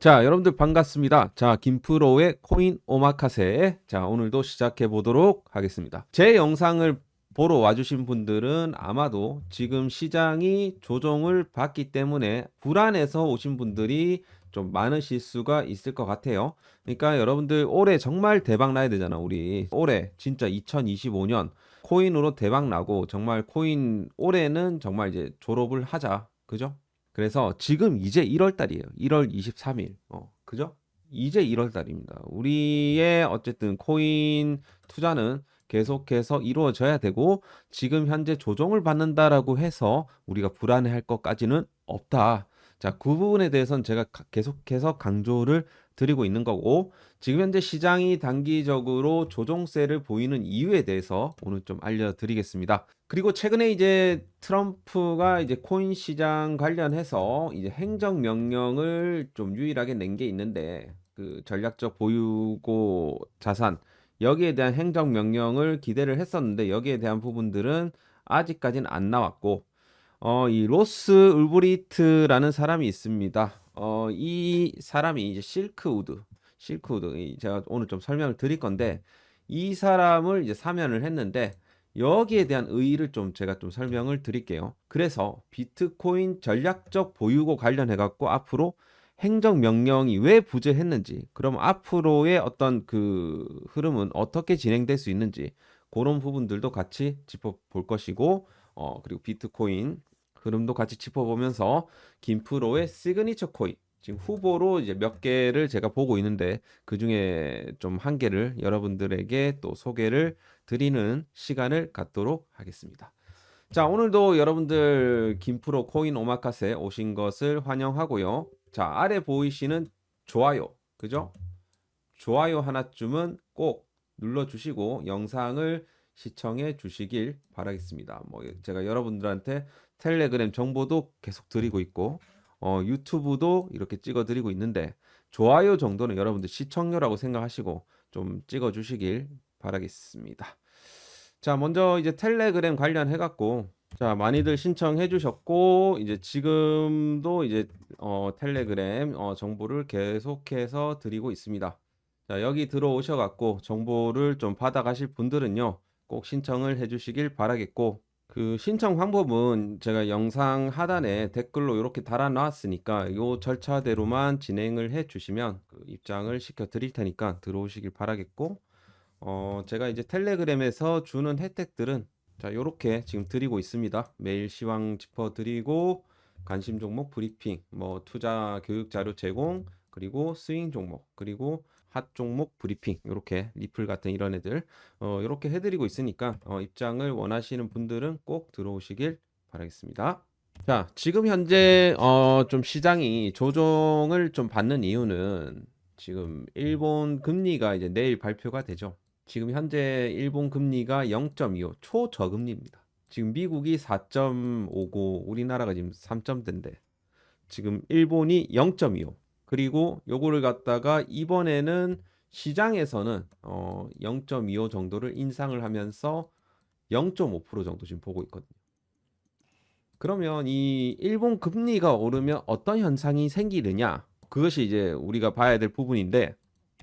자, 여러분들 반갑습니다. 자, 김프로의 코인 오마카세. 자, 오늘도 시작해 보도록 하겠습니다. 제 영상을 보러 와주신 분들은 아마도 지금 시장이 조정을 받기 때문에 불안해서 오신 분들이 좀 많으실 수가 있을 것 같아요. 그러니까 여러분들 올해 정말 대박 나야 되잖아, 우리. 올해 진짜 2025년 코인으로 대박 나고 정말 코인 올해는 정말 이제 졸업을 하자. 그죠? 그래서 지금 이제 1월 달이에요. 1월 23일. 그죠? 이제 1월 달입니다. 우리의 어쨌든 코인 투자는 계속해서 이루어져야 되고 지금 현재 조정을 받는다라고 해서 우리가 불안해할 것까지는 없다. 자, 그 부분에 대해서는 제가 계속해서 강조를 드리고 있는 거고 지금 현재 시장이 단기적으로 조정세를 보이는 이유에 대해서 오늘 좀 알려드리겠습니다. 그리고 최근에 이제 트럼프가 이제 코인 시장 관련해서 이제 행정 명령을 좀 유일하게 낸 게 있는데 그 전략적 보유고 자산 여기에 대한 행정 명령을 기대를 했었는데 여기에 대한 부분들은 아직까지는 안 나왔고 이 로스 울브리트라는 사람이 있습니다. 이 사람이 이제 실크우드 제가 오늘 좀 설명을 드릴 건데 이 사람을 이제 사면을 했는데 여기에 대한 의의를 좀 제가 좀 설명을 드릴게요. 그래서 비트코인 전략적 보유고 관련해 갖고 앞으로 행정 명령이 왜 부재했는지, 그럼 앞으로의 어떤 그 흐름은 어떻게 진행될 수 있는지 그런 부분들도 같이 짚어볼 것이고, 그리고 비트코인 흐름도 같이 짚어보면서 김프로의 시그니처 코인 지금 후보로 이제 몇 개를 제가 보고 있는데 그 중에 좀 한 개를 여러분들에게 또 소개를 드리는 시간을 갖도록 하겠습니다. 자, 오늘도 여러분들 김프로 코인 오마카세 오신 것을 환영하고요. 자, 아래 보이시는 좋아요, 그죠? 좋아요 하나쯤은 꼭 눌러주시고 영상을 시청해 주시길 바라겠습니다. 뭐 제가 여러분들한테 텔레그램 정보도 계속 드리고 있고 유튜브도 이렇게 찍어 드리고 있는데 좋아요 정도는 여러분들 시청료라고 생각하시고 좀 찍어 주시길 바라겠습니다. 자, 먼저 이제 텔레그램 관련해 갖고 자, 많이들 신청해 주셨고 이제 지금도 이제 텔레그램 정보를 계속해서 드리고 있습니다. 자, 여기 들어오셔 갖고 정보를 좀 받아 가실 분들은요. 꼭 신청을 해 주시길 바라겠고 그 신청 방법은 제가 영상 하단에 댓글로 이렇게 달아 놨으니까 이 절차대로만 진행을 해 주시면 그 입장을 시켜 드릴 테니까 들어오시길 바라겠고 제가 이제 텔레그램에서 주는 혜택들은 자, 요렇게 지금 드리고 있습니다. 매일 시황 짚어 드리고 관심 종목 브리핑, 뭐 투자 교육 자료 제공, 그리고 스윙 종목, 그리고 핫 종목 브리핑, 요렇게 리플 같은 이런 애들 요렇게 해드리고 있으니까 입장을 원하시는 분들은 꼭 들어오시길 바라겠습니다. 자, 지금 현재 좀 시장이 조정을 좀 받는 이유는 지금 일본 금리가 이제 내일 발표가 되죠. 지금 현재 일본 금리가 0.25 초저금리입니다. 지금 미국이 4.50, 우리나라가 지금 3점대인데 지금 일본이 0.25. 그리고 요거를 갖다가 이번에는 시장에서는 0.25 정도를 인상을 하면서 0.5% 정도 지금 보고 있거든요. 그러면 이 일본 금리가 오르면 어떤 현상이 생기느냐? 그것이 이제 우리가 봐야 될 부분인데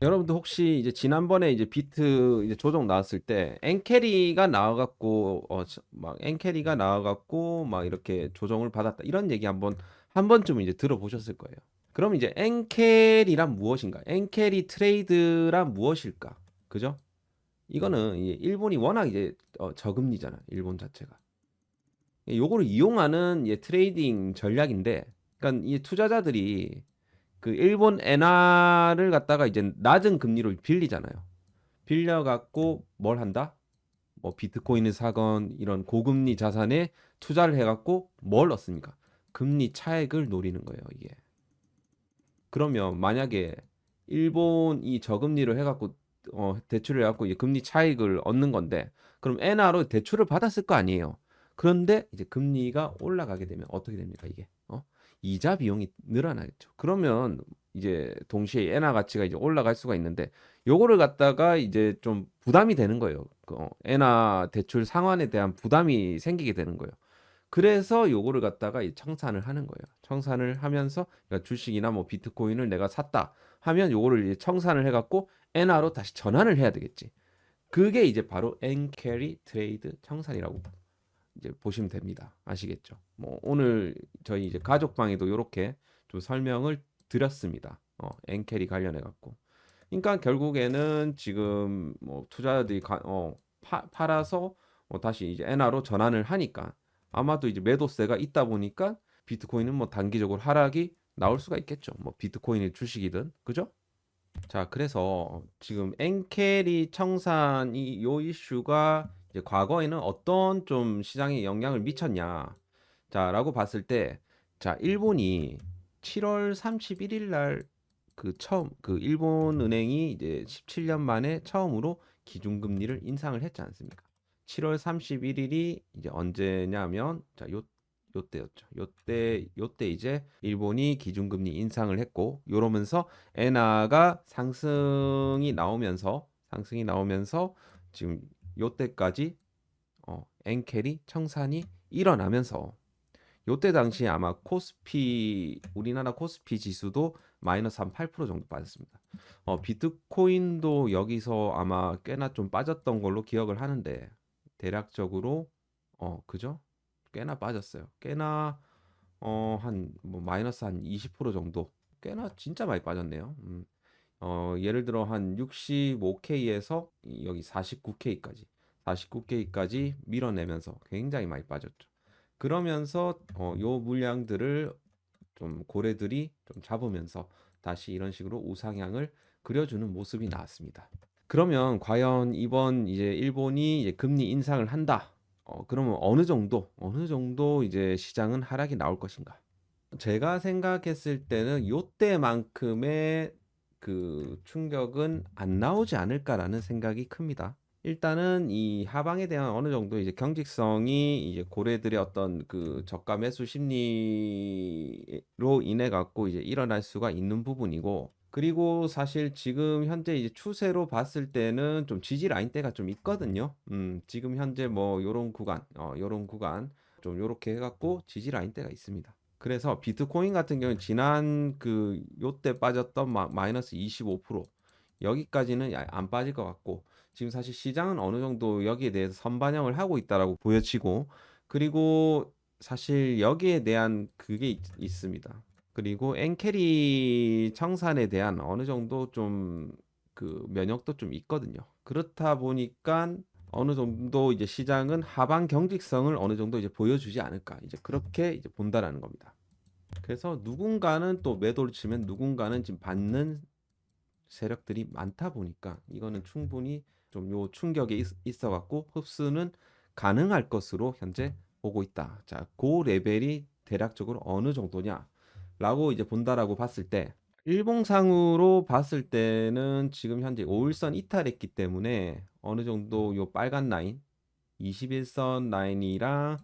여러분들 혹시 이제 지난번에 이제 비트 이제 조정 나왔을 때 엔캐리가 나와갖고 막 엔캐리가 나와갖고 막 이렇게 조정을 받았다 이런 얘기 한 번쯤 이제 들어보셨을 거예요. 그럼 이제 엔캐리란 무엇인가? 엔캐리 트레이드란 무엇일까? 그죠? 이거는 이제 일본이 워낙 이제 저금리잖아. 일본 자체가. 요거를 이용하는 트레이딩 전략인데, 그러니까 이 투자자들이 그 일본 엔화를 갖다가 이제 낮은 금리로 빌리잖아요. 빌려갖고 뭘 한다? 뭐 비트코인을 사건 이런 고금리 자산에 투자를 해갖고 뭘 얻습니까? 금리 차익을 노리는 거예요, 이게. 그러면 만약에 일본이 저금리로 해갖고 대출을 해갖고 이제 금리 차익을 얻는 건데, 그럼 엔화로 대출을 받았을 거 아니에요. 그런데 이제 금리가 올라가게 되면 어떻게 됩니까, 이게? 이자 비용이 늘어나겠죠. 그러면 이제 동시에 엔화 가치가 이제 올라갈 수가 있는데 요거를 갖다가 이제 좀 부담이 되는 거예요. 엔화 대출 상환에 대한 부담이 생기게 되는 거예요. 그래서 요거를 갖다가 이 청산을 하는 거예요. 청산을 하면서 그러니까 주식이나 뭐 비트코인을 내가 샀다 하면 요거를 이제 청산을 해갖고 엔화로 다시 전환을 해야 되겠지. 그게 이제 바로 엔캐리 트레이드 청산이라고 이제 보시면 됩니다. 아시겠죠? 뭐 오늘 저희 이제 가족방에도 이렇게 좀 설명을 드렸습니다. 엔캐리 관련해 갖고. 그러니까 결국에는 지금 뭐 투자자들이 팔아서 다시 이제 엔화로 전환을 하니까 아마도 이제 매도세가 있다 보니까 비트코인은 뭐 단기적으로 하락이 나올 수가 있겠죠. 뭐 비트코인의 주식이든 그죠? 자, 그래서 지금 엔캐리 청산이 요 이슈가 이제 과거에는 어떤 좀 시장에 영향을 미쳤냐. 자라고 봤을 때, 자, 일본이 7월 31일 날 그 처음 그 일본 은행이 이제 17년 만에 처음으로 기준금리를 인상을 했지 않습니까? 7월 31일이 이제 언제냐면 자, 요때였죠. 요때 이제 일본이 기준금리 인상을 했고 요러면서 엔화가 상승이 나오면서 지금 요때까지 엔캐리 청산이 일어나면서 요때 당시 아마 우리나라 코스피 지수도 마이너스 한 8% 정도 빠졌습니다. 비트코인도 여기서 아마 꽤나 좀 빠졌던 걸로 기억을 하는데 대략적으로 그죠? 꽤나 빠졌어요. 꽤나 한 뭐 마이너스 한 20% 정도. 꽤나 진짜 많이 빠졌네요. 예를 들어 한 65K에서 여기 49K까지 밀어내면서 굉장히 많이 빠졌죠. 그러면서 요 물량들을 좀 고래들이 좀 잡으면서 다시 이런 식으로 우상향을 그려주는 모습이 나왔습니다. 그러면 과연 이번 이제 일본이 이제 금리 인상을 한다. 그러면 어느 정도 이제 시장은 하락이 나올 것인가? 제가 생각했을 때는 요때만큼의 그 충격은 안 나오지 않을까라는 생각이 큽니다. 일단은 이 하방에 대한 어느 정도 이제 경직성이 이제 고래들의 어떤 그 저가 매수 심리로 인해 갖고 이제 일어날 수가 있는 부분이고, 그리고 사실 지금 현재 이제 추세로 봤을 때는 좀 지지 라인대가 좀 있거든요. 지금 현재 뭐 요런 구간 좀 요렇게 해갖고 지지 라인대가 있습니다. 그래서 비트코인 같은 경우는 지난 그 요때 빠졌던 마이너스 25% 여기까지는 안 빠질 것 같고, 지금 사실 시장은 어느 정도 여기에 대해서 선반영을 하고 있다라고 보여지고, 그리고 사실 여기에 대한 그게 있습니다. 그리고 엔캐리 청산에 대한 어느 정도 좀 그 면역도 좀 있거든요. 그렇다 보니까 어느 정도 이제 시장은 하방 경직성을 어느 정도 이제 보여주지 않을까, 이제 그렇게 이제 본다라는 겁니다. 그래서 누군가는 또 매도를 치면 누군가는 지금 받는 세력들이 많다 보니까 이거는 충분히 좀 요 충격이 있어 갖고 흡수는 가능할 것으로 현재 보고 있다. 자, 그 레벨이 대략적으로 어느 정도냐라고 이제 본다라고 봤을 때, 일봉상으로 봤을 때는 지금 현재 5일선 이탈했기 때문에 어느 정도 요 빨간 라인 21선 라인이랑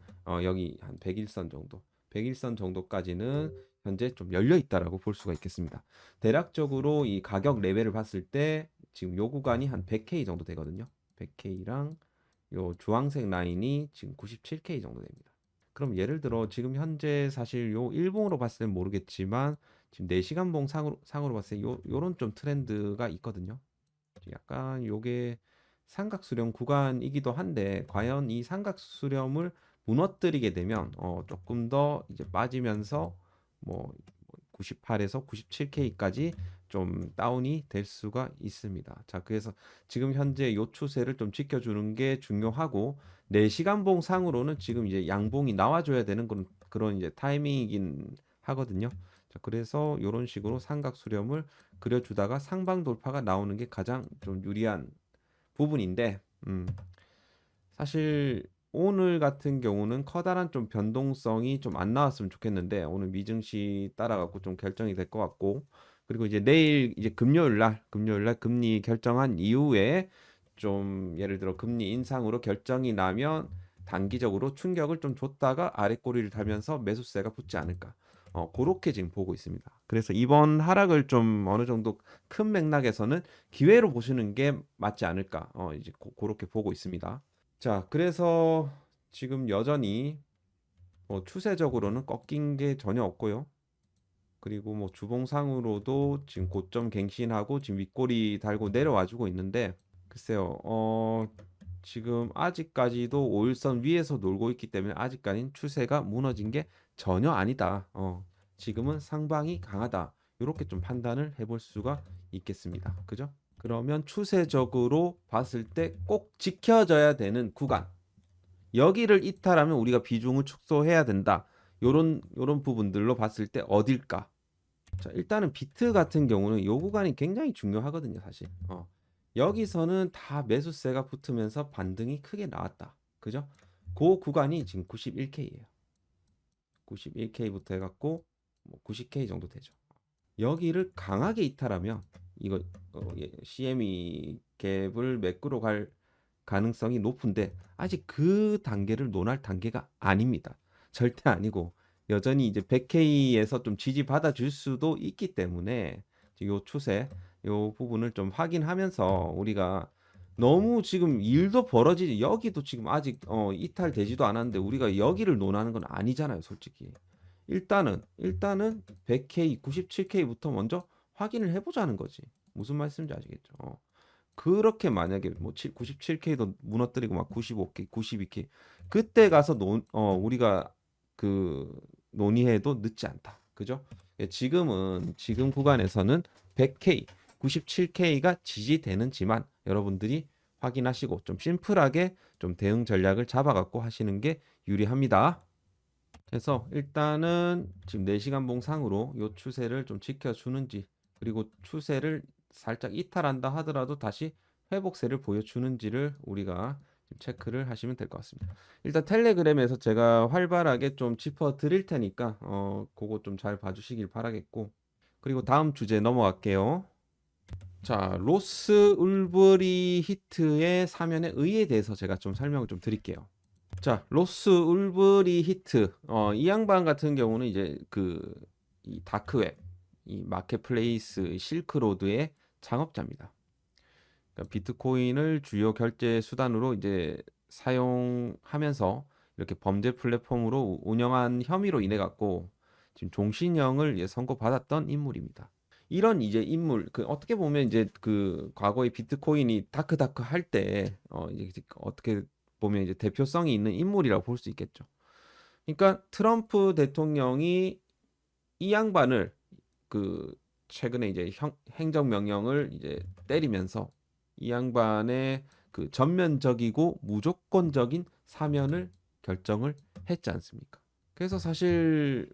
여기 한 100일선 정도, 100일선 정도까지는 현재 좀 열려 있다라고 볼 수가 있겠습니다. 대략적으로 이 가격 레벨을 봤을 때 지금 요 구간이 한 100K 정도 되거든요. 100K랑 요 주황색 라인이 지금 97K 정도 됩니다. 그럼 예를 들어 지금 현재 사실 요 일봉으로 봤을 땐 모르겠지만 지금 4시간 봉 상으로 봤을 때 요런 좀 트렌드가 있거든요. 약간 요게 삼각수렴 구간이기도 한데 과연 이 삼각수렴을 무너뜨리게 되면 조금 더 이제 빠지면서 뭐 98에서 97K까지 좀 다운이 될 수가 있습니다. 자, 그래서 지금 현재 요 추세를 좀 지켜주는 게 중요하고, 4시간 봉 상으로는 지금 이제 양봉이 나와줘야 되는 그런 이제 타이밍이긴 하거든요. 자, 그래서 이런 식으로 삼각 수렴을 그려주다가 상방 돌파가 나오는 게 가장 좀 유리한 부분인데, 사실 오늘 같은 경우는 커다란 좀 변동성이 좀 안 나왔으면 좋겠는데 오늘 미증시 따라갖고 좀 결정이 될 것 같고, 그리고 이제 내일 이제 금요일 날 금리 결정한 이후에 좀 예를 들어 금리 인상으로 결정이 나면 단기적으로 충격을 좀 줬다가 아래 꼬리를 달면서 매수세가 붙지 않을까. 그렇게 지금 보고 있습니다. 그래서 이번 하락을 좀 어느 정도 큰 맥락에서는 기회로 보시는 게 맞지 않을까. 이제 그렇게 보고 있습니다. 자, 그래서 지금 여전히 뭐 추세적으로는 꺾인 게 전혀 없고요. 그리고 뭐 주봉상으로도 지금 고점 갱신하고 지금 윗꼬리 달고 내려와 주고 있는데 글쎄요. 지금 아직까지도 5일선 위에서 놀고 있기 때문에 아직까지는 추세가 무너진 게 전혀 아니다. 지금은 상방이 강하다. 이렇게 좀 판단을 해볼 수가 있겠습니다. 그죠? 그러면 추세적으로 봤을 때 꼭 지켜져야 되는 구간. 여기를 이탈하면 우리가 비중을 축소해야 된다. 요런 부분들로 봤을 때 어딜까? 자, 일단은 비트 같은 경우는 요 구간이 굉장히 중요하거든요, 사실. 여기서는 다 매수세가 붙으면서 반등이 크게 나왔다. 그죠? 그 구간이 지금 91K예요. 91K부터 해갖고 뭐 90K 정도 되죠. 여기를 강하게 이탈하면 이거 CME 갭을 매끄러 갈 가능성이 높은데 아직 그 단계를 논할 단계가 아닙니다. 절대 아니고 여전히 이제 100K에서 좀 지지받아 줄 수도 있기 때문에 요 추세 요 부분을 좀 확인하면서 우리가 너무 지금 일도 벌어지지 여기도 지금 아직 이탈되지도 않았는데 우리가 여기를 논하는 건 아니잖아요, 솔직히. 일단은 100K, 97K부터 먼저 확인을 해보자는 거지. 무슨 말씀인지 아시겠죠? 그렇게 만약에 뭐 97K도 무너뜨리고 막 95K, 92K 그때 가서 우리가 그 논의해도 늦지 않다. 그죠? 지금 구간에서는 100K, 97K가 지지되는지만 여러분들이 확인하시고 좀 심플하게 좀 대응 전략을 잡아갖고 하시는 게 유리합니다. 그래서 일단은 지금 4시간 봉상으로 요 추세를 좀 지켜주는지 그리고 추세를 살짝 이탈한다 하더라도 다시 회복세를 보여주는지를 우리가 좀 체크를 하시면 될 것 같습니다. 일단 텔레그램에서 제가 활발하게 좀 짚어 드릴 테니까 그거 좀 잘 봐주시길 바라겠고 그리고 다음 주제 넘어갈게요. 자, 로스 울버리 히트의 사면의 의의에 대해서 제가 좀 설명을 좀 드릴게요. 자, 로스 울브리 히트. 이 양반 같은 경우는 이제 이 다크웹, 이 마켓플레이스 실크로드의 창업자입니다. 그러니까 비트코인을 주요 결제 수단으로 이제 사용하면서 이렇게 범죄 플랫폼으로 운영한 혐의로 인해 갖고 지금 종신형을 선고받았던 인물입니다. 이런 이제 인물, 어떻게 보면 이제 과거에 비트코인이 다크다크 할 때, 이제 어떻게 보면 이제 대표성이 있는 인물이라고 볼 수 있겠죠. 그러니까 트럼프 대통령이 이 양반을 그 최근에 이제 행정명령을 이제 때리면서 이 양반의 전면적이고 무조건적인 사면을 결정을 했지 않습니까? 그래서 사실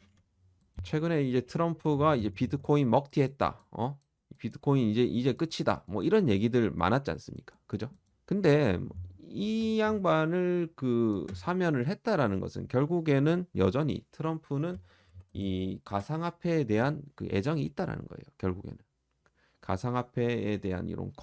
최근에 이제 트럼프가 이제 비트코인 먹튀했다. 비트코인 이제 끝이다. 뭐 이런 얘기들 많았지 않습니까? 그죠? 근데 이 양반을 사면을 했다라는 것은 결국에는 여전히 트럼프는 이 가상화폐에 대한 애정이 있다라는 거예요. 결국에는 가상화폐에 대한 이런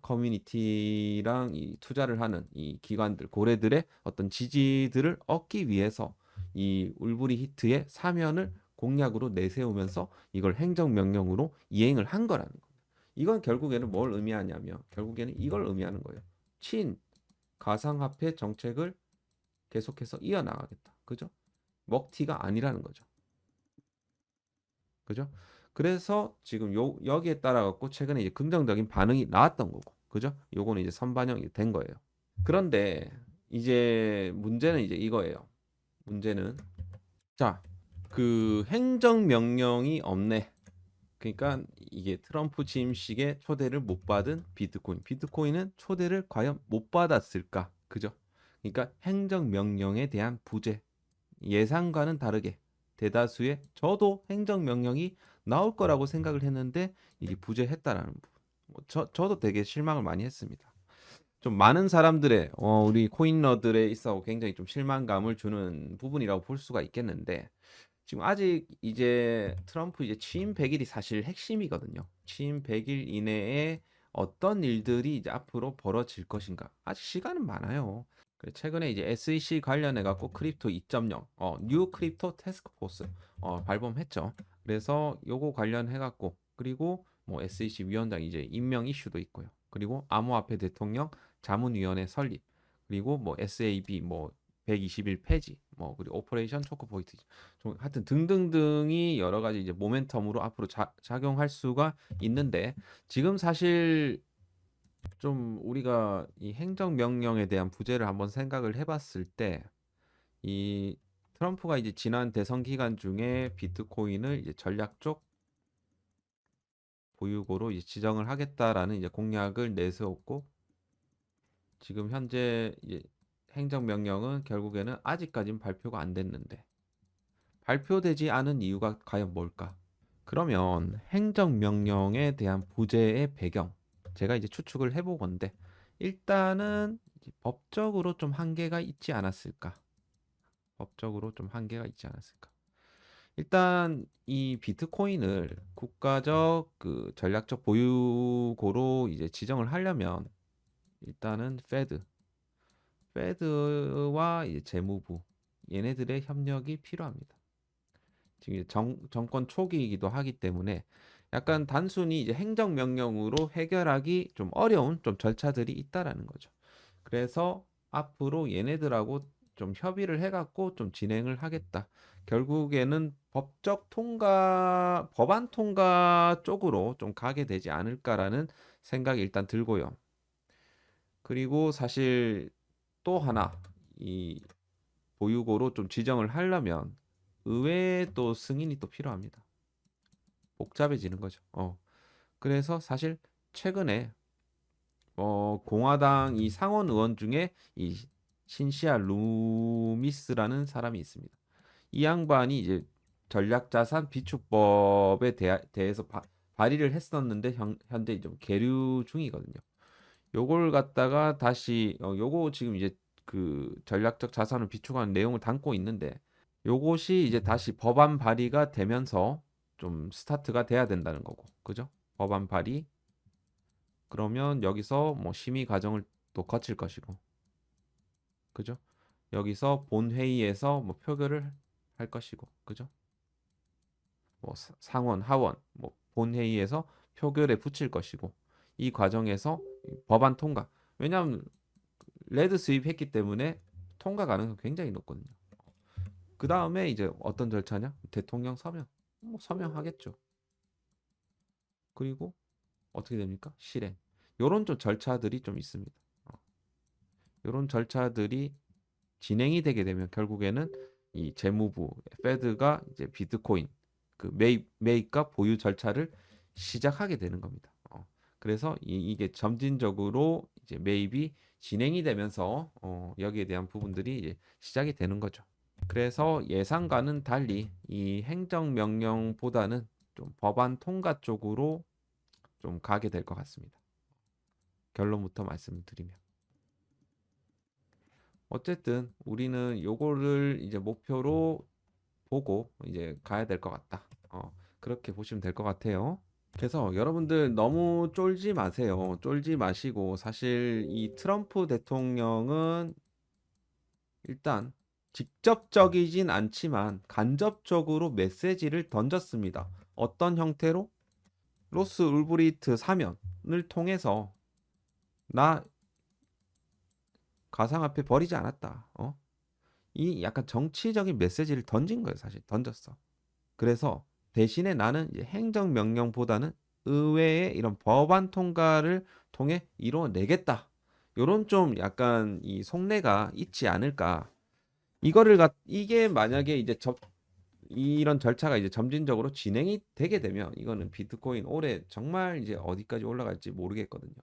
커뮤니티랑 이 투자를 하는 이 기관들, 고래들의 어떤 지지들을 얻기 위해서 이 울브리 히트의 사면을 공약으로 내세우면서 이걸 행정명령으로 이행을 한 거라는 거예요. 이건 결국에는 뭘 의미하냐면 결국에는 이걸 의미하는 거예요. 친 가상화폐 정책을 계속해서 이어나가겠다. 그죠? 먹튀가 아니라는 거죠. 그죠? 그래서 지금 여기에 따라 갖고 최근에 이제 긍정적인 반응이 나왔던 거고. 그죠? 요거는 이제 선반영이 된 거예요. 그런데 이제 문제는 이제 이거예요. 문제는 자, 행정명령이 없네. 그러니까 이게 트럼프 취임식에 초대를 못 받은 비트코인. 비트코인은 초대를 과연 못 받았을까? 그죠? 그러니까 행정명령에 대한 부재. 예상과는 다르게 대다수의 저도 행정명령이 나올 거라고 생각을 했는데 이게 부재했다라는 부분. 저도 되게 실망을 많이 했습니다. 좀 많은 사람들의 우리 코인러들에 있어 굉장히 좀 실망감을 주는 부분이라고 볼 수가 있겠는데 지금 아직 이제 트럼프 이제 취임 100일이 사실 핵심이거든요. 취임 100일 이내에 어떤 일들이 이제 앞으로 벌어질 것인가. 아직 시간은 많아요. 최근에 이제 SEC 관련해 갖고 크립토 2.0, 뉴 크립토 태스크 포스 발범했죠. 그래서 요거 관련해 갖고 그리고 뭐 SEC 위원장 이제 임명 이슈도 있고요. 그리고 암호화폐 대통령 자문위원회 설립, 그리고 뭐 SAB 뭐 121 폐지, 뭐 그리고 오퍼레이션 초코 포인트, 좀 하여튼 등등등이 여러 가지 이제 모멘텀으로 앞으로 작용할 수가 있는데, 지금 사실 좀 우리가 이 행정명령에 대한 부재를 한번 생각을 해봤을 때, 이 트럼프가 이제 지난 대선 기간 중에 비트코인을 이제 전략적 보유고로 이제 지정을 하겠다라는 이제 공약을 내세웠고, 지금 현재 이제 행정명령은 결국에는 아직까지는 발표가 안 됐는데, 발표되지 않은 이유가 과연 뭘까? 그러면 행정명령에 대한 부재의 배경, 제가 이제 추측을 해보건데, 일단은 이제 법적으로 좀 한계가 있지 않았을까? 법적으로 좀 한계가 있지 않았을까? 일단 이 비트코인을 국가적 그 전략적 보유고로 이제 지정을 하려면, 일단은 페드와 이제 재무부, 얘네들의 협력이 필요합니다. 지금 이제 정권 초기이기도 하기 때문에 약간 단순히 이제 행정명령으로 해결하기 좀 어려운 좀 절차들이 있다라는 거죠. 그래서 앞으로 얘네들하고 좀 협의를 해갖고 좀 진행을 하겠다. 결국에는 법적 통과, 법안 통과 쪽으로 좀 가게 되지 않을까라는 생각이 일단 들고요. 그리고 사실 또 하나, 이 보유고로 좀 지정을 하려면 의회의 또 승인이 또 필요합니다. 복잡해지는 거죠. 그래서 사실 최근에 공화당 이 상원 의원 중에 이 신시아 루미스라는 사람이 있습니다. 이 양반이 이제 전략자산 비축법에 대해서 발의를 했었는데 현재 좀 계류 중이거든요. 요걸 갖다가 다시 요거 지금 이제 그 전략적 자산을 비축하는 내용을 담고 있는데, 요것이 이제 다시 법안 발의가 되면서 좀 스타트가 돼야 된다는 거고, 그죠? 법안 발의. 그러면 여기서 뭐 심의 과정을 또 거칠 것이고, 그죠? 여기서 본회의에서 뭐 표결을 할 것이고, 그죠? 뭐 상원, 하원, 뭐 본회의에서 표결에 붙일 것이고, 이 과정에서 법안 통과. 왜냐하면 레드 수입했기 때문에 통과 가능성이 굉장히 높거든요. 그 다음에 이제 어떤 절차냐? 대통령 서명. 뭐 서명하겠죠. 그리고 어떻게 됩니까? 실행. 요런 좀 절차들이 좀 있습니다. 요런 절차들이 진행이 되게 되면 결국에는 이 재무부, 페드가 이제 비트코인 그 매입과 보유 절차를 시작하게 되는 겁니다. 그래서 이게 점진적으로 이제 매입이 진행이 되면서 여기에 대한 부분들이 이제 시작이 되는 거죠. 그래서 예상과는 달리 이 행정명령보다는 좀 법안 통과 쪽으로 좀 가게 될 것 같습니다. 결론부터 말씀을 드리면. 어쨌든 우리는 요거를 이제 목표로 보고 이제 가야 될 것 같다. 그렇게 보시면 될 것 같아요. 그래서 여러분들 너무 쫄지 마세요. 쫄지 마시고, 사실 이 트럼프 대통령은 일단 직접적이진 않지만 간접적으로 메시지를 던졌습니다. 어떤 형태로? 로스 울브리트 사면을 통해서 나 가상화폐 버리지 않았다. 이 약간 정치적인 메시지를 던진 거예요, 사실. 던졌어. 그래서 대신에 나는 이제 행정명령보다는 의회의 이런 법안 통과를 통해 이뤄내겠다. 요런 좀 약간 이 속내가 있지 않을까. 이게 만약에 이제 이런 절차가 이제 점진적으로 진행이 되게 되면 이거는 비트코인 올해 정말 이제 어디까지 올라갈지 모르겠거든요.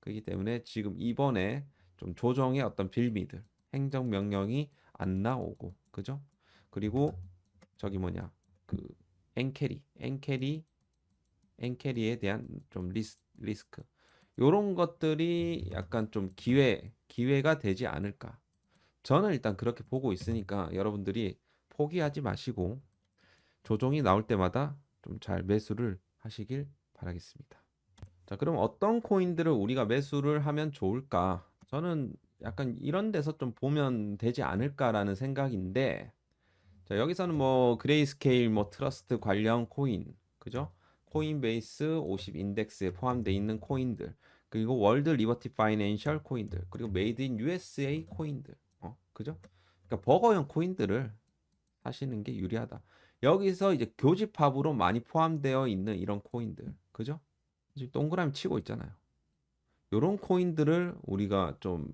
그렇기 때문에 지금 이번에 좀 조정의 어떤 빌미들, 행정명령이 안 나오고, 그죠? 그리고 저기 뭐냐, 그 엔캐리에 대한 좀 리스크, 요런 것들이 약간 좀 기회가 되지 않을까. 저는 일단 그렇게 보고 있으니까 여러분들이 포기하지 마시고 조정이 나올 때마다 좀 잘 매수를 하시길 바라겠습니다. 자, 그럼 어떤 코인들을 우리가 매수를 하면 좋을까? 저는 약간 이런 데서 좀 보면 되지 않을까라는 생각인데, 자, 여기서는 뭐 그레이스케일 뭐 트러스트 관련 코인, 그죠? 코인베이스 50 인덱스에 포함되어 있는 코인들, 그리고 월드 리버티 파이낸셜 코인들, 그리고 메이드 인 USA 코인들, 그죠? 그러니까 버거형 코인들을 하시는 게 유리하다. 여기서 이제 교집합으로 많이 포함되어 있는 이런 코인들, 그죠? 지금 동그라미 치고 있잖아요. 요런 코인들을 우리가 좀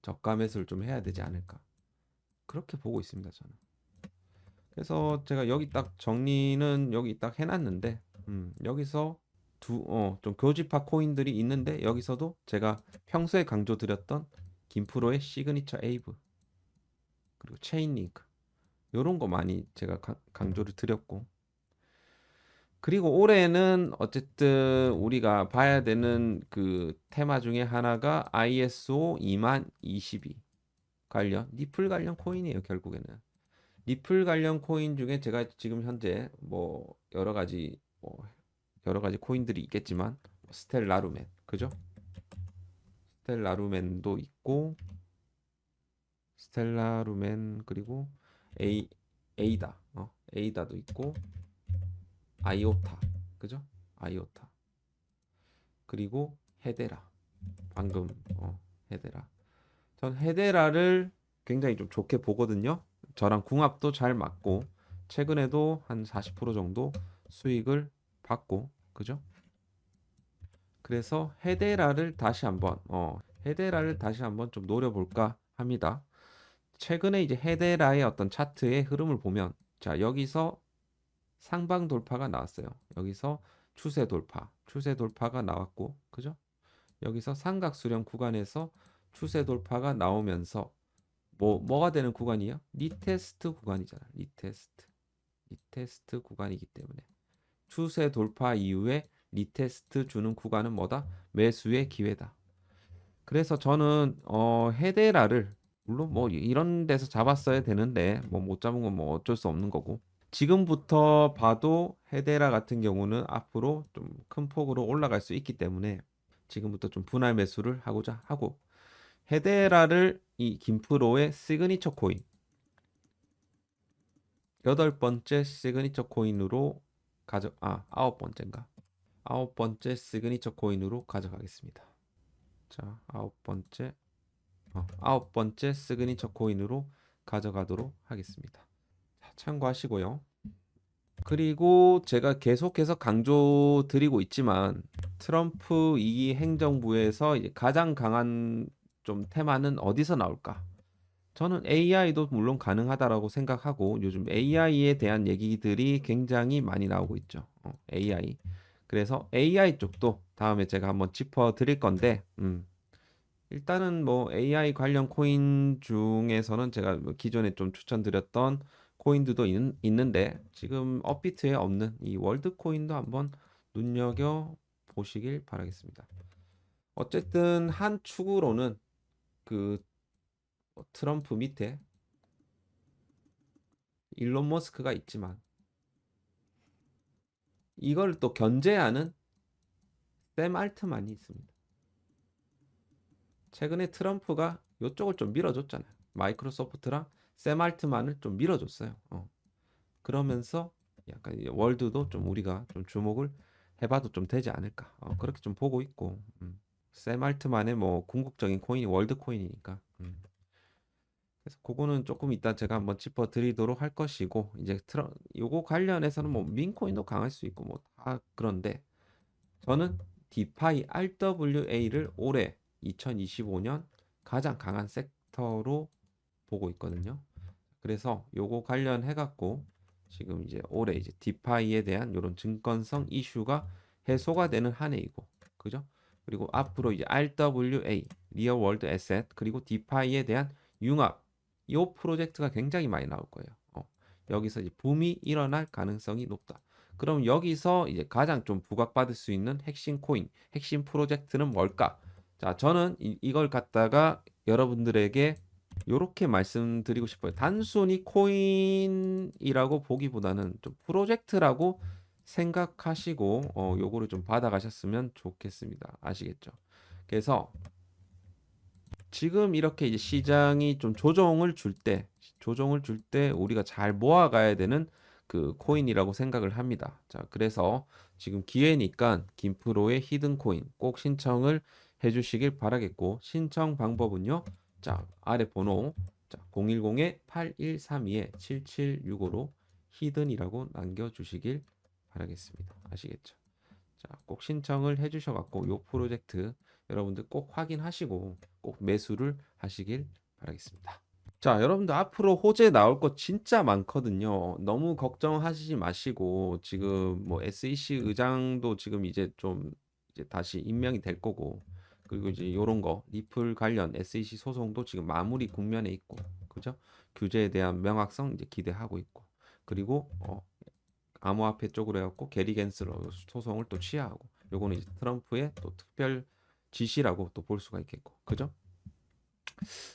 저가 매수를 좀 해야 되지 않을까. 그렇게 보고 있습니다, 저는. 그래서 제가 여기 딱 정리는 여기 딱 해놨는데, 여기서 좀 교집합 코인들이 있는데, 여기서도 제가 평소에 강조드렸던 김프로의 시그니처 에이브, 그리고 체인링크, 요런 거 많이 제가 강조를 드렸고, 그리고 올해는 어쨌든 우리가 봐야 되는 그 테마 중에 하나가 ISO 2022 관련, 니플 관련 코인이에요, 결국에는. 니플 관련 코인 중에 제가 지금 현재 뭐 여러 가지 코인들이 있겠지만 스텔라루멘, 그죠? 스텔라루멘도 있고 스텔라루멘 그리고 에이 에이다 에이다도 있고 아이오타, 그죠? 아이오타 그리고 헤데라, 방금 헤데라. 전 헤데라를 굉장히 좀 좋게 보거든요. 저랑 궁합도 잘 맞고 최근에도 한 40% 정도 수익을 받고, 그죠? 그래서 헤데라를 다시 한번 좀 노려볼까 합니다. 최근에 이제 헤데라의 어떤 차트의 흐름을 보면, 자, 여기서 상방 돌파가 나왔어요. 여기서 추세 돌파가 나왔고, 그죠? 여기서 삼각 수렴 구간에서 추세 돌파가 나오면서 뭐가 되는 구간이에요? 리테스트 구간이잖아. 리테스트 구간이기 때문에 추세 돌파 이후에 리테스트 주는 구간은 뭐다? 매수의 기회다. 그래서 저는 헤데라를 물론 뭐 이런 데서 잡았어야 되는데 뭐 못 잡은 건 뭐 어쩔 수 없는 거고, 지금부터 봐도 헤데라 같은 경우는 앞으로 좀 큰 폭으로 올라갈 수 있기 때문에 지금부터 좀 분할 매수를 하고자 하고, 헤데라를 이 김프로의 시그니처 코인, 여덟 번째 시그니처 코인으로 아홉 번째인가? 아홉 번째 시그니처 코인으로 가져가겠습니다. 자, 아홉 번째 시그니처 코인으로 가져가도록 하겠습니다. 자, 참고하시고요. 그리고 제가 계속해서 강조드리고 있지만 트럼프 2기 행정부에서 이제 가장 강한 좀 테마는 어디서 나올까? 저는 AI도 물론 가능하다라고 생각하고, 요즘 AI에 대한 얘기들이 굉장히 많이 나오고 있죠. AI. 그래서 AI 쪽도 다음에 제가 한번 짚어 드릴 건데, 일단은 뭐 AI 관련 코인 중에서는 제가 뭐 기존에 좀 추천드렸던 코인들도 있는데, 지금 업비트에 없는 이 월드 코인도 한번 눈여겨 보시길 바라겠습니다. 어쨌든 한 축으로는 그 트럼프 밑에 일론 머스크가 있지만, 이걸 또 견제하는 샘 알트만이 있습니다. 최근에 트럼프가 이쪽을 좀 밀어줬잖아요. 마이크로소프트랑 샘 알트만을 좀 밀어줬어요. 그러면서 약간 이제 월드도 좀 우리가 좀 주목을 해봐도 좀 되지 않을까. 그렇게 좀 보고 있고, 샘 알트만의 뭐 궁극적인 코인이 월드 코인이니까. 그래서 그거는 조금 이따 제가 한번 짚어드리도록 할 것이고, 이제 요거 관련해서는 뭐 민코인도 강할 수 있고 뭐 다 그런데, 저는 디파이 RWA를 올해 2025년 가장 강한 섹터로 보고 있거든요. 그래서 요거 관련해 갖고 지금 이제 올해 이제 디파이에 대한 이런 증권성 이슈가 해소가 되는 한 해이고, 그죠? 그리고 앞으로 이제 RWA, 리얼 월드 에셋, 그리고 디파이에 대한 융합, 요 프로젝트가 굉장히 많이 나올 거예요. 여기서 이제 붐이 일어날 가능성이 높다. 그럼 여기서 이제 가장 좀 부각받을 수 있는 핵심 코인, 핵심 프로젝트는 뭘까? 자, 저는 이걸 갖다가 여러분들에게 요렇게 말씀드리고 싶어요. 단순히 코인이라고 보기보다는 좀 프로젝트라고 생각하시고 요거를 좀 받아가셨으면 좋겠습니다. 아시겠죠? 그래서 지금 이렇게 이제 시장이 좀 조정을 줄 때 우리가 잘 모아가야 되는 그 코인이라고 생각을 합니다. 자, 그래서 지금 기회니까 김프로의 히든 코인 꼭 신청을 해주시길 바라겠고, 신청 방법은요. 자, 아래 번호 자, 010-8132-7765로 히든이라고 남겨주시길 바라겠습니다. 아시겠죠? 자, 꼭 신청을 해주셔갖고 요 프로젝트 여러분들 꼭 확인하시고 꼭 매수를 하시길 바라겠습니다. 자, 여러분들 앞으로 호재 나올 거 진짜 많거든요. 너무 걱정하시지 마시고 지금 뭐 SEC 의장도 지금 이제 좀 이제 다시 임명이 될 거고 그리고 이제 요런 거 리플 관련 SEC 소송도 지금 마무리 국면에 있고 그죠? 규제에 대한 명확성 이제 기대하고 있고 그리고 암호화폐 쪽으로 해갖고 게리 겐슬러 소송을 또 취하하고 요거는 이제 트럼프의 또 특별 지시라고 또 볼 수가 있겠고 그죠?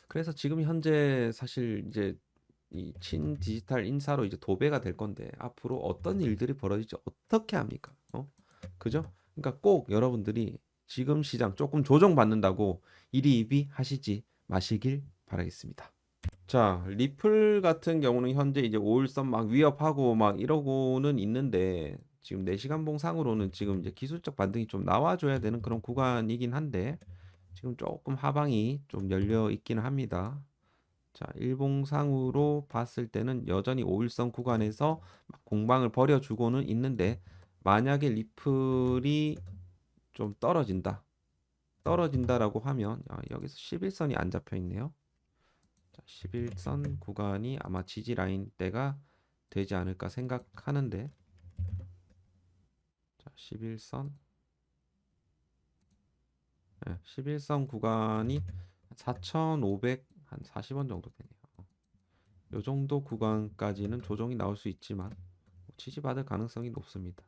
그래서 지금 현재 사실 이제 이 친디지털 인사로 이제 도배가 될 건데 앞으로 어떤 일들이 벌어질지 어떻게 합니까? 그죠? 그러니까 꼭 여러분들이 지금 시장 조금 조정받는다고 이리이비 하시지 마시길 바라겠습니다. 자, 리플 같은 경우는 현재 이제 5일선 막 위협하고 막 이러고는 있는데 지금 4시간 봉상으로는 지금 이제 기술적 반등이 좀 나와줘야 되는 그런 구간이긴 한데 지금 조금 하방이 좀 열려 있기는 합니다. 자, 일봉상으로 봤을 때는 여전히 5일선 구간에서 막 공방을 벌여주고는 있는데 만약에 리플이 좀 떨어진다라고 하면 여기서 11선이 안 잡혀 있네요. 자, 11선 구간이 아마 지지 라인대가 되지 않을까 생각하는데 자, 11선 11선 구간이 4,500 한 40원 정도 되네요. 요 정도 구간까지는 조정이 나올 수 있지만 지지받을 가능성이 높습니다.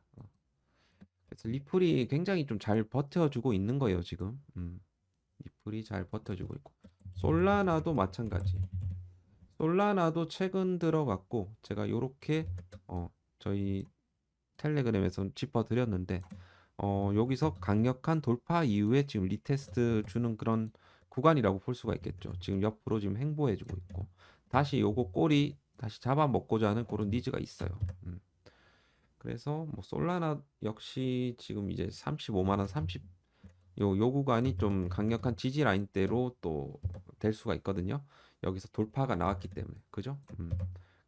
그래서 리플이 굉장히 좀 잘 버텨주고 있는 거예요, 지금. 리플이 잘 버텨주고 있고. 솔라나도 마찬가지. 솔라나도 최근 들어갔고 제가 요렇게 저희 텔레그램에서 짚어드렸는데 여기서 강력한 돌파 이후에 지금 리테스트 주는 그런 구간이라고 볼 수가 있겠죠. 지금 옆으로 지금 행보해주고 있고 다시 요거 꼬리 다시 잡아먹고자 하는 그런 니즈가 있어요. 그래서 뭐 솔라나 역시 지금 이제 35만 원, 30 요 구간이 좀 강력한 지지 라인대로 또 될 수가 있거든요. 여기서 돌파가 나왔기 때문에 그죠?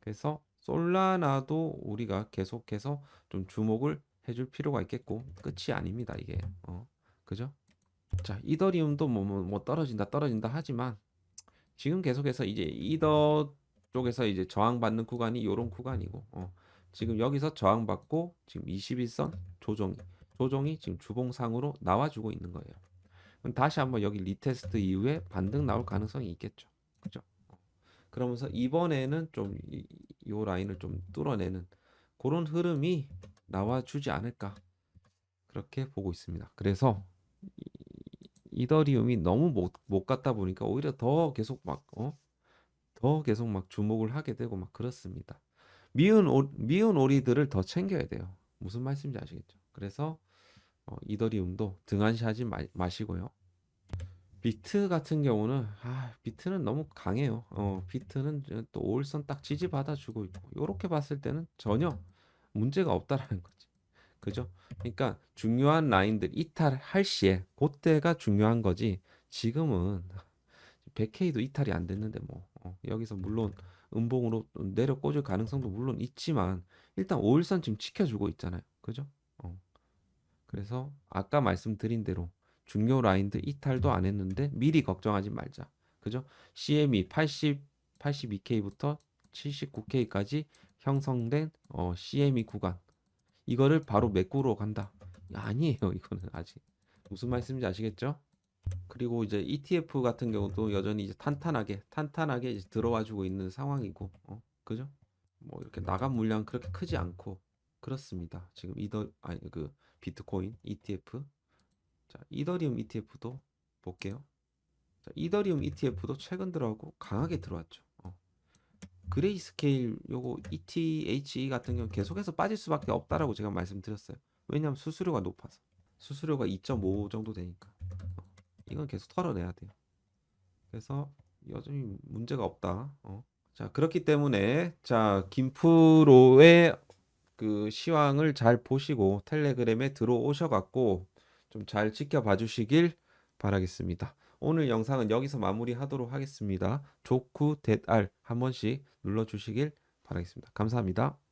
그래서 솔라나도 우리가 계속해서 좀 주목을 해줄 필요가 있겠고 끝이 아닙니다 이게 그죠? 자 이더리움도 뭐 떨어진다 하지만 지금 계속해서 이제 이더 쪽에서 이제 저항받는 구간이 요런 구간이고 지금 여기서 저항받고 지금 21선 조정이 지금 주봉상으로 나와주고 있는 거예요. 그럼 다시 한번 여기 리테스트 이후에 반등 나올 가능성이 있겠죠. 그죠? 그러면서 이번에는 좀 요 라인을 좀 뚫어내는 그런 흐름이 나와주지 않을까 그렇게 보고 있습니다. 그래서 이더리움이 너무 못 갔다 보니까 오히려 더 계속 더 계속 막 주목을 하게 되고 막 그렇습니다. 미운 오리들을 더 챙겨야 돼요. 무슨 말씀인지 아시겠죠? 그래서 이더리움도 등한시하지 마시고요. 비트 같은 경우는 비트는 너무 강해요. 비트는 또 5일선 딱 지지받아주고 있고 요렇게 봤을 때는 전혀 문제가 없다라는 거지. 그죠? 그러니까 중요한 라인들 이탈할 시에 그때가 중요한 거지. 지금은 100K도 이탈이 안 됐는데 뭐 여기서 물론 음봉으로 내려 꽂을 가능성도 물론 있지만 일단 5일선 지금 지켜주고 있잖아요. 그죠? 그래서 아까 말씀드린 대로 중요 라인들 이탈도 안 했는데 미리 걱정하지 말자. 그죠? CME 82K부터 79K까지 형성된 CME 구간 이거를 바로 메꾸러 간다. 아니에요. 이거는 아직 무슨 말씀인지 아시겠죠? 그리고 이제 ETF 같은 경우도 여전히 이제 탄탄하게 이제 들어와 주고 있는 상황이고, 그죠? 뭐 이렇게 나간 물량 그렇게 크지 않고 그렇습니다. 지금 아니 그 비트코인 ETF, 자 이더리움 ETF도 볼게요. 자, 이더리움 ETF도 최근 들어가고 강하게 들어왔죠. 그레이스케일 요거 ETH 같은 경우 계속해서 빠질 수밖에 없다라고 제가 말씀드렸어요. 왜냐하면 수수료가 높아서 수수료가 2.5 정도 되니까 이건 계속 털어내야 돼요. 그래서 여전히 문제가 없다. 자, 그렇기 때문에 자, 김프로의 그 시황을 잘 보시고 텔레그램에 들어오셔 갖고 좀 잘 지켜봐 주시길 바라겠습니다. 오늘 영상은 여기서 마무리하도록 하겠습니다. 좋구 댓알 한 번씩 눌러주시길 바라겠습니다. 감사합니다.